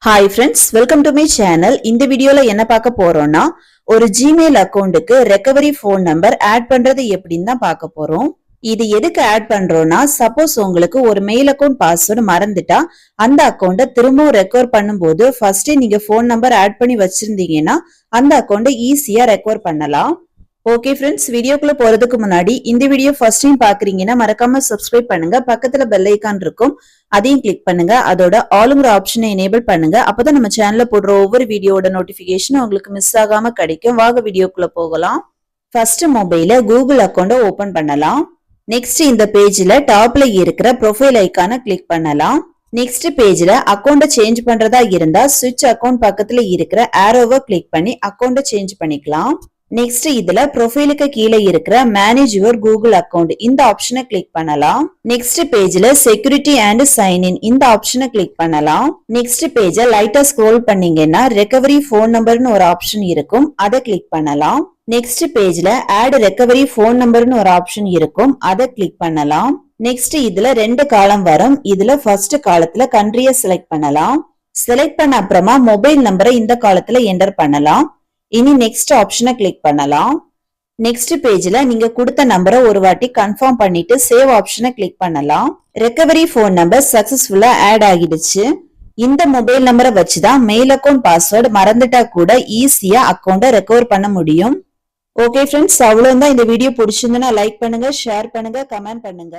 Hi friends, welcome to my channel. இந்த வீடியோல என்ன பார்க்க போறோம்னா ஒரு Gmail அக்கவுண்ட்க்கு ரெக்கவரி ஃபோன் நம்பர் ஆட் பண்றது எப்படின்னு தான் பார்க்க போறோம். இது எதுக்கு ஆட் பண்றோம்னா சப்போஸ் உங்களுக்கு ஒரு மெயில் அக்கவுண்ட் பாஸ்வேர்டு மறந்துட்டா அந்த அக்கவுண்ட திரும்பவும் ரெக்கவர் பண்ணும்போது ஃபர்ஸ்ட் நீங்க ஃபோன் நம்பர் ஆட் பண்ணி வச்சிருந்தீங்கன்னா அந்த அக்கவுண்ட ஈஸியா ரெக்கவர் பண்ணலாம். ஓகே ஃப்ரெண்ட்ஸ், வீடியோக்குள்ள போறதுக்கு முன்னாடி இந்த வீடியோ ஃபர்ஸ்ட் டைம் பாக்குறீங்கன்னா மறக்காம சப்ஸ்கிரைப் பண்ணுங்க. பக்கத்துல பெல் ஐகான் இருக்கும், அதையும் கிளிக் பண்ணுங்க. அதோட ஆளுங்கிற ஆப்ஷனை எனேபிள் பண்ணுங்க. அப்பதான் நம்ம சேனல்ல போடுற ஒவ்வொரு வீடியோட நோட்டிபிகேஷன் உங்களுக்கு மிஸ் ஆகாம கிடைக்கும். வாங்க வீடியோக்குள்ள போகலாம். ஃபர்ஸ்ட் மொபைல கூகுள் அக்கவுண்ட ஓபன் பண்ணலாம். நெக்ஸ்ட் இந்த பேஜ்ல டாப்ல இருக்கிற ப்ரொஃபைல் ஐகானை கிளிக் பண்ணலாம். நெக்ஸ்ட் பேஜ்ல அக்கவுண்ட சேஞ்ச் பண்றதா இருந்தா ஸ்விட்ச் அக்கவுண்ட் பக்கத்துல இருக்கிற ஆரோவை கிளிக் பண்ணி அக்கவுண்ட சேஞ்ச் பண்ணிக்கலாம். நெக்ஸ்ட் இதுல ப்ரொஃபைலுக்கு கீழே இருக்கிற மேனேஜ் யுவர் கூகுள் அக்கவுண்ட் இந்த ஆப்ஷனை கிளிக் பண்ணலாம். நெக்ஸ்ட் பேஜ்ல செக்யூரிட்டி அண்ட் சைன் இன் இந்த ஆப்ஷனை கிளிக் பண்ணலாம். நெக்ஸ்ட் பேஜ லைட்டா ஸ்க்ரோல் பண்ணீங்கன்னா ரெக்கவரி ஃபோன் நம்பர்னு ஒரு ஆப்ஷன் இருக்கும், அதை கிளிக் பண்ணலாம். நெக்ஸ்ட் பேஜ்ல ஆட் ரெக்கவரி ஃபோன் நம்பர்னு ஒரு ஆப்ஷன் இருக்கும், அதை கிளிக் பண்ணலாம். நெக்ஸ்ட் இதுல ரெண்டு காலம் வரும். இதுல ஃபர்ஸ்ட் காலத்துல கண்ட்ரிய செலக்ட் பண்ணலாம். செலக்ட் பண்ண அப்புறமா மொபைல் நம்பரை இந்த காலத்துல என்டர் பண்ணலாம். இனி நெக்ஸ்ட் ஆப்ஷனை கிளிக் பண்ணலாம். நெக்ஸ்ட் பேஜ்ல நீங்க கொடுத்த நம்பரை ஒரு வாட்டி கன்ஃபார்ம் பண்ணிட்டு சேவ் ஆப்ஷனை கிளிக் பண்ணலாம். ரெக்கவரி ஃபோன் நம்பர் சக்சஸ்ஃபுல்லா ஆட் ஆகிடுச்சு. இந்த மொபைல் நம்பரை வச்சுதான் மெயில் அக்கவுண்ட் பாஸ்வேர்டு மறந்துட்டா கூட ஈஸியா அக்கவுண்ட ரெக்கவர் பண்ண முடியும். ஓகே ஃப்ரெண்ட்ஸ், அவ்வளவுதான். இந்த வீடியோ பிடிச்சிருந்தா லைக் பண்ணுங்க, ஷேர் பண்ணுங்க, கமெண்ட் பண்ணுங்க.